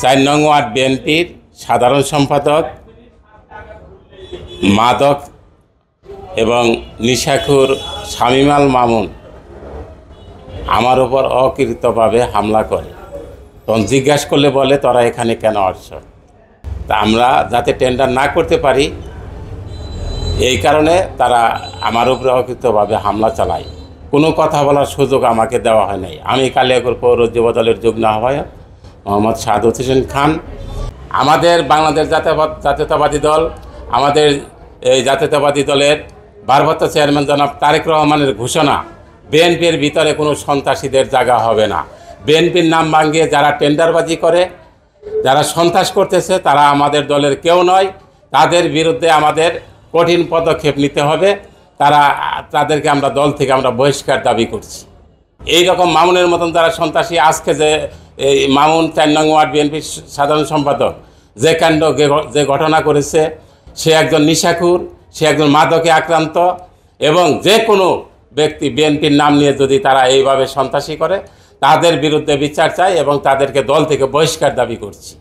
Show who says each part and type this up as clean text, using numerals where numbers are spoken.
Speaker 1: চার নং ওয়ার্ড বিএনপির সাধারণ সম্পাদক মাদক এবং নিশাখুর শামিমাল মামুন আমার উপর অকৃতভাবে হামলা করে। তখন জিজ্ঞাসা করলে বলে তোরা এখানে কেন আসছ। তা আমরা যাতে টেন্ডার না করতে পারি এই কারণে তারা আমার উপরে অকৃতভাবে হামলা চালায়। কোনো কথা বলার সুযোগ আমাকে দেওয়া হয় নাই। আমি কালিয়াকৈর পৌর যুব দলের যুগ্ম আহ্বায়ক মোহাম্মদ সাদত হোসেন খান। আমাদের বাংলাদেশ জাতীয়তাবাদী দল, আমাদের এই জাতীয়তাবাদী দলের ভারপ্রাপ্ত চেয়ারম্যান জনাব তারেক রহমানের ঘোষণা, বিএনপির ভিতরে কোনো সন্ত্রাসীদের জায়গা হবে না। বিএনপির নাম ভাঙিয়ে যারা টেন্ডারবাজি করে, যারা সন্ত্রাস করতেছে, তারা আমাদের দলের কেউ নয়। তাদের বিরুদ্ধে আমাদের কঠিন পদক্ষেপ নিতে হবে। তাদেরকে আমরা দল থেকে বহিষ্কার দাবি করছি। এই রকম মামুনের মতন যারা সন্ত্রাসী, আজকে যে এই মামুন 4 নং ওয়ার্ড বিএনপির সাধারণ সম্পাদক যে কাণ্ড যে ঘটনা করেছে, সে একজন নিশাখুর, সে একজন মাদকে আক্রান্ত, এবং যে কোনো ব্যক্তি বিএনপির নাম নিয়ে যদি তারা এইভাবে সন্ত্রাসী করে, তাদের বিরুদ্ধে বিচার চাই এবং তাদেরকে দল থেকে বহিষ্কার দাবি করছি।